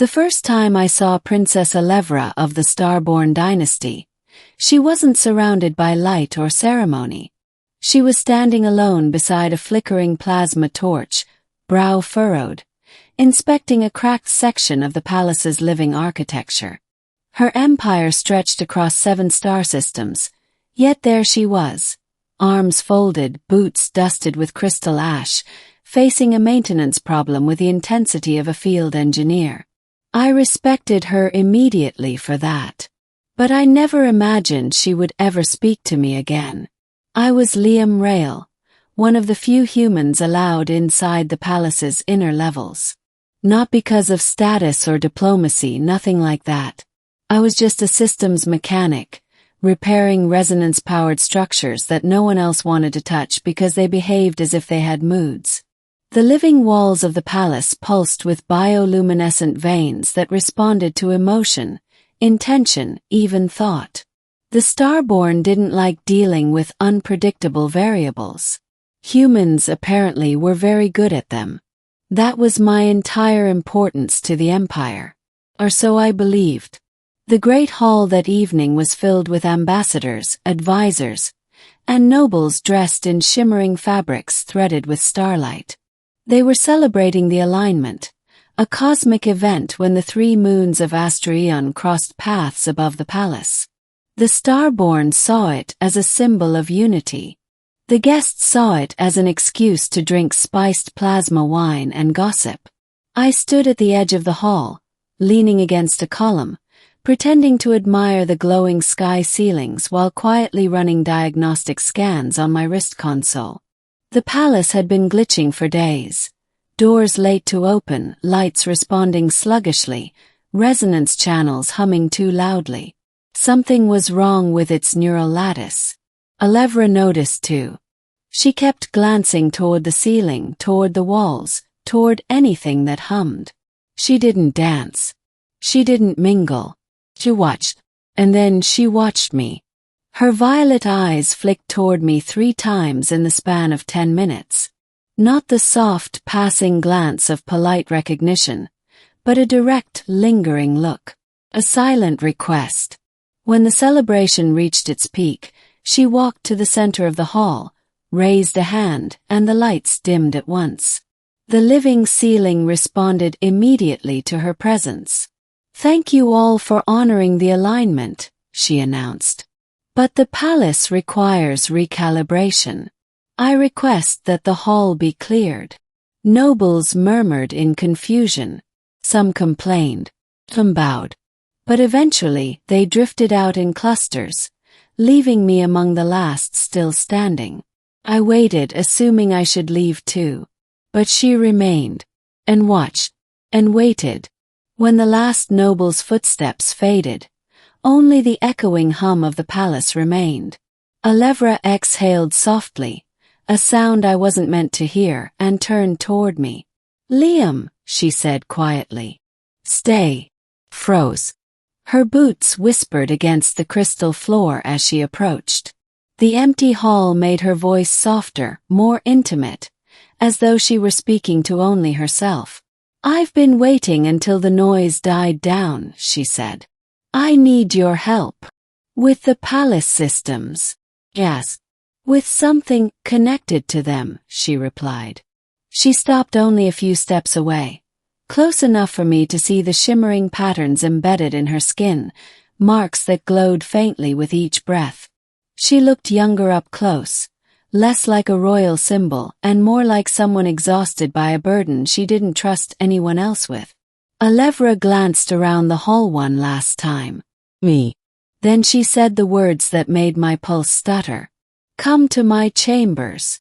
The first time I saw Princess Alevra of the Starborn dynasty, she wasn't surrounded by light or ceremony. She was standing alone beside a flickering plasma torch, brow furrowed, inspecting a cracked section of the palace's living architecture. Her empire stretched across 7 star systems, yet there she was, arms folded, boots dusted with crystal ash, facing a maintenance problem with the intensity of a field engineer. I respected her immediately for that. But I never imagined she would ever speak to me again. I was Liam Rail, one of the few humans allowed inside the palace's inner levels. Not because of status or diplomacy, nothing like that. I was just a systems mechanic, repairing resonance-powered structures that no one else wanted to touch because they behaved as if they had moods. The living walls of the palace pulsed with bioluminescent veins that responded to emotion, intention, even thought. The Starborn didn't like dealing with unpredictable variables. Humans apparently were very good at them. That was my entire importance to the Empire. Or so I believed. The great hall that evening was filled with ambassadors, advisors, and nobles dressed in shimmering fabrics threaded with starlight. They were celebrating the alignment, a cosmic event when the 3 moons of Astraeon crossed paths above the palace. The Starborn saw it as a symbol of unity. The guests saw it as an excuse to drink spiced plasma wine and gossip. I stood at the edge of the hall, leaning against a column, pretending to admire the glowing sky ceilings while quietly running diagnostic scans on my wrist console. The palace had been glitching for days. Doors late to open, lights responding sluggishly, resonance channels humming too loudly. Something was wrong with its neural lattice. Alevra noticed too. She kept glancing toward the ceiling, toward the walls, toward anything that hummed. She didn't dance. She didn't mingle. She watched. And then she watched me. Her violet eyes flicked toward me 3 times in the span of 10 minutes. Not the soft, passing glance of polite recognition, but a direct, lingering look. A silent request. When the celebration reached its peak, she walked to the center of the hall, raised a hand, and the lights dimmed at once. The living ceiling responded immediately to her presence. "Thank you all for honoring the alignment," she announced. "But the palace requires recalibration. I request that the hall be cleared." Nobles murmured in confusion. Some complained. Some bowed. But eventually they drifted out in clusters, leaving me among the last still standing. I waited, assuming I should leave too. But she remained, and watched, and waited. When the last noble's footsteps faded, only the echoing hum of the palace remained. Alevra exhaled softly, a sound I wasn't meant to hear, and turned toward me. "Liam," she said quietly. "Stay." Froze. Her boots whispered against the crystal floor as she approached. The empty hall made her voice softer, more intimate, as though she were speaking to only herself. "I've been waiting until the noise died down," she said. "I need your help." "With the palace systems?" "Yes." "With something connected to them," she replied. She stopped only a few steps away, close enough for me to see the shimmering patterns embedded in her skin, marks that glowed faintly with each breath. She looked younger up close, less like a royal symbol and more like someone exhausted by a burden she didn't trust anyone else with. Alevra glanced around the hall one last time. "Me." Then she said the words that made my pulse stutter. "Come to my chambers."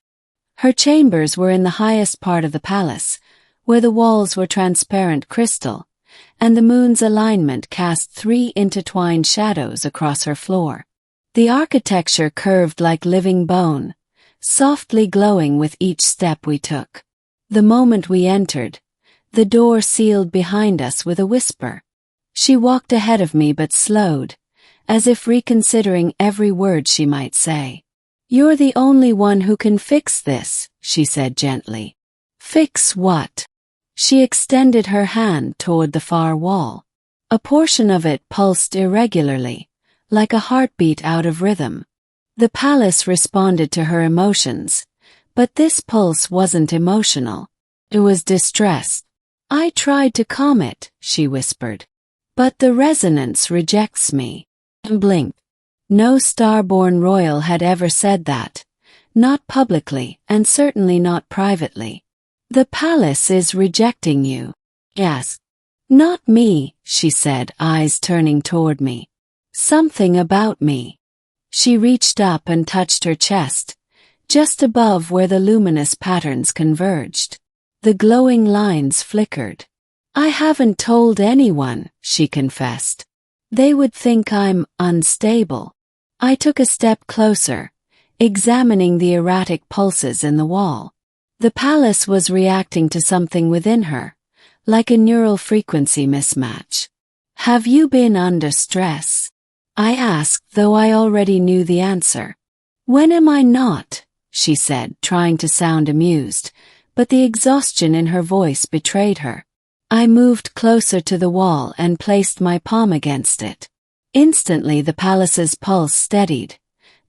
Her chambers were in the highest part of the palace, where the walls were transparent crystal, and the moon's alignment cast 3 intertwined shadows across her floor. The architecture curved like living bone, softly glowing with each step we took. The moment we entered, the door sealed behind us with a whisper. She walked ahead of me but slowed, as if reconsidering every word she might say. "You're the only one who can fix this," she said gently. "Fix what?" She extended her hand toward the far wall. A portion of it pulsed irregularly, like a heartbeat out of rhythm. The palace responded to her emotions, but this pulse wasn't emotional. It was distressed. I tried to calm it, she whispered. But the resonance rejects me. And blinked. No starborn royal had ever said that. Not publicly, and certainly not privately. The palace is rejecting you. Yes. Not me, she said, eyes turning toward me. Something about me. She reached up and touched her chest, just above where the luminous patterns converged. The glowing lines flickered. I haven't told anyone, she confessed. They would think I'm unstable. I took a step closer, examining the erratic pulses in the wall. The palace was reacting to something within her, like a neural frequency mismatch. Have you been under stress? I asked, though I already knew the answer. When am I not? She said, trying to sound amused, but the exhaustion in her voice betrayed her. I moved closer to the wall and placed my palm against it. Instantly the palace's pulse steadied,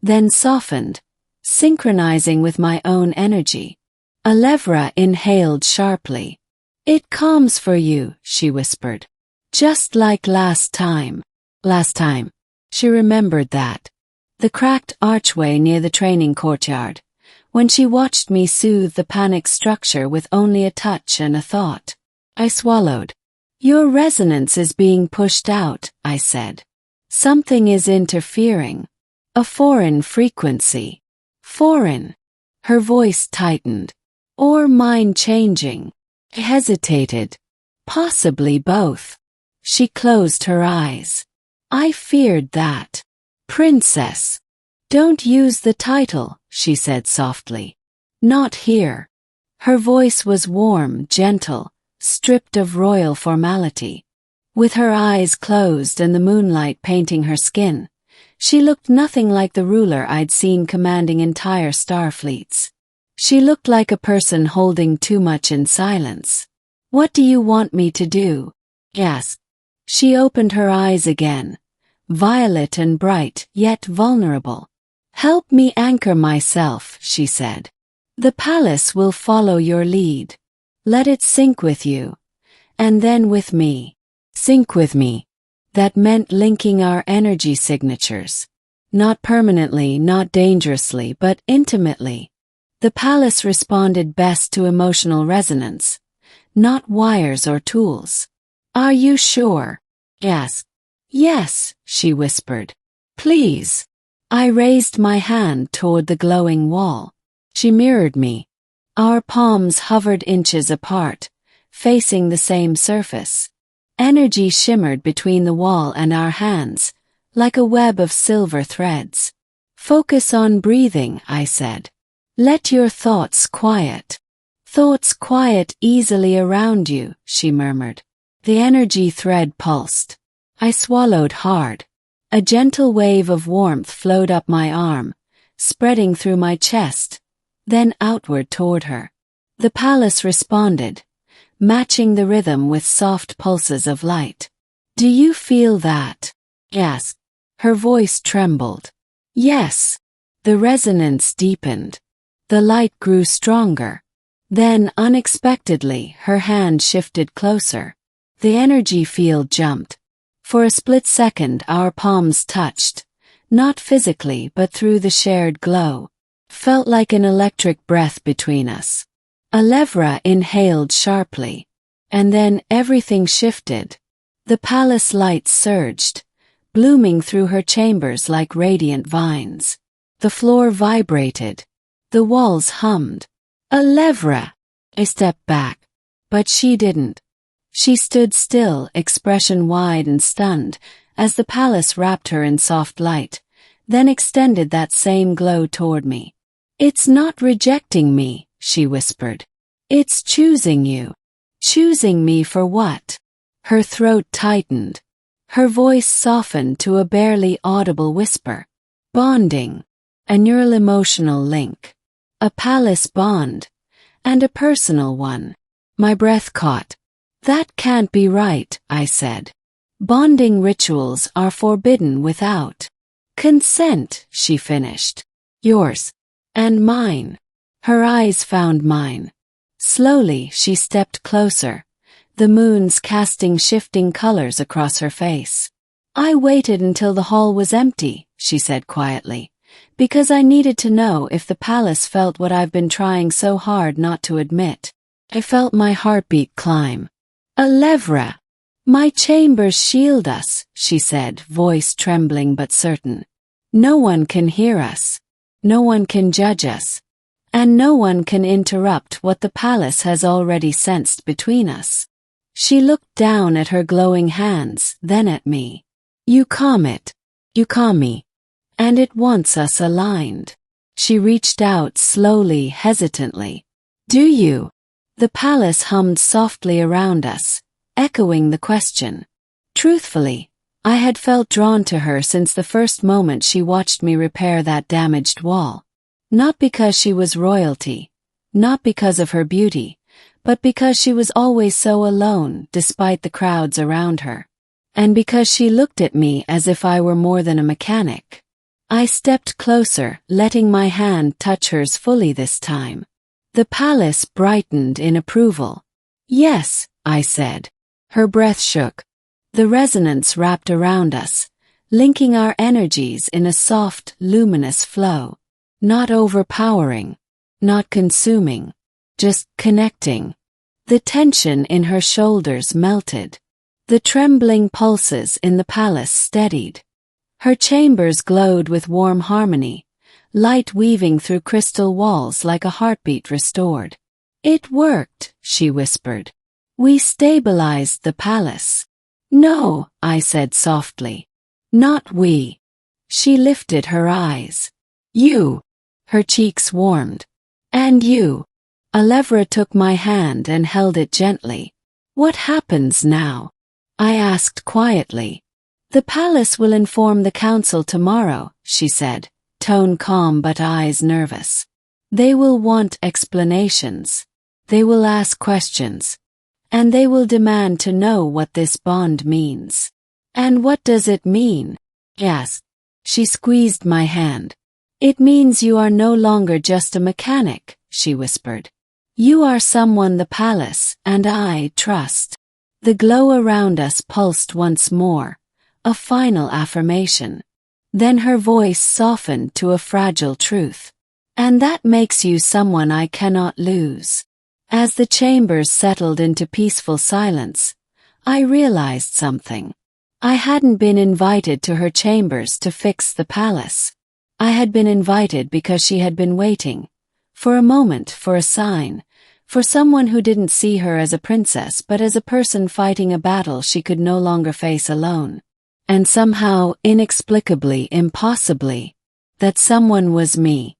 then softened, synchronizing with my own energy. Alevra inhaled sharply. It calms for you, she whispered. Just like last time. Last time. She remembered that. The cracked archway near the training courtyard, when she watched me soothe the panic structure with only a touch and a thought. I swallowed. Your resonance is being pushed out, I said. Something is interfering. A foreign frequency. Foreign. Her voice tightened. Or mind-changing. I hesitated. Possibly both. She closed her eyes. I feared that. Princess. Don't use the title, she said softly. Not here. Her voice was warm, gentle, stripped of royal formality. With her eyes closed and the moonlight painting her skin, she looked nothing like the ruler I'd seen commanding entire star fleets. She looked like a person holding too much in silence. What do you want me to do? I asked. She opened her eyes again, violet and bright, yet vulnerable. Help me anchor myself, she said. The palace will follow your lead. Let it sync with you. And then with me. Sync with me. That meant linking our energy signatures. Not permanently, not dangerously, but intimately. The palace responded best to emotional resonance, not wires or tools. Are you sure? I asked. Yes, she whispered. Please. I raised my hand toward the glowing wall. She mirrored me. Our palms hovered inches apart, facing the same surface. Energy shimmered between the wall and our hands, like a web of silver threads. Focus on breathing, I said. Let your thoughts quiet. Thoughts quiet easily around you, she murmured. The energy thread pulsed. I swallowed hard. A gentle wave of warmth flowed up my arm, spreading through my chest, then outward toward her. The palace responded, matching the rhythm with soft pulses of light. Do you feel that? I asked. Her voice trembled. Yes. The resonance deepened. The light grew stronger. Then, unexpectedly, her hand shifted closer. The energy field jumped. For a split second our palms touched, not physically but through the shared glow. Felt like an electric breath between us. Alevra inhaled sharply. And then everything shifted. The palace lights surged, blooming through her chambers like radiant vines. The floor vibrated. The walls hummed. Alevra! I stepped back. But she didn't. She stood still, expression wide and stunned, as the palace wrapped her in soft light, then extended that same glow toward me. It's not rejecting me, she whispered. It's choosing you. Choosing me for what? Her throat tightened. Her voice softened to a barely audible whisper. Bonding. A neural emotional link. A palace bond. And a personal one. My breath caught. That can't be right, I said. Bonding rituals are forbidden without consent, she finished. Yours. And mine. Her eyes found mine. Slowly she stepped closer, the moons casting shifting colors across her face. I waited until the hall was empty, she said quietly, because I needed to know if the palace felt what I've been trying so hard not to admit. I felt my heartbeat climb. Alevra. My chambers shield us, she said, voice trembling but certain. No one can hear us. No one can judge us. And no one can interrupt what the palace has already sensed between us. She looked down at her glowing hands, then at me. You calm it. You calm me. And it wants us aligned. She reached out slowly, hesitantly. Do you? The palace hummed softly around us, echoing the question. Truthfully, I had felt drawn to her since the first moment she watched me repair that damaged wall. Not because she was royalty, not because of her beauty, but because she was always so alone despite the crowds around her. And because she looked at me as if I were more than a mechanic. I stepped closer, letting my hand touch hers fully this time. The palace brightened in approval. Yes, I said. Her breath shook. The resonance wrapped around us, linking our energies in a soft, luminous flow. Not overpowering, not consuming, just connecting. The tension in her shoulders melted. The trembling pulses in the palace steadied. Her chambers glowed with warm harmony, light weaving through crystal walls like a heartbeat restored. It worked, she whispered. We stabilized the palace. No, I said softly. Not we. She lifted her eyes. You. Her cheeks warmed. And you. Alevra took my hand and held it gently. What happens now? I asked quietly. The palace will inform the council tomorrow, she said, tone calm but eyes nervous. They will want explanations. They will ask questions. And they will demand to know what this bond means. And what does it mean? Yes. She squeezed my hand. It means you are no longer just a mechanic, she whispered. You are someone the palace and I trust. The glow around us pulsed once more, a final affirmation. Then her voice softened to a fragile truth. And that makes you someone I cannot lose. As the chambers settled into peaceful silence, I realized something. I hadn't been invited to her chambers to fix the palace. I had been invited because she had been waiting. For a moment, for a sign. For someone who didn't see her as a princess but as a person fighting a battle she could no longer face alone. And somehow, inexplicably, impossibly, that someone was me.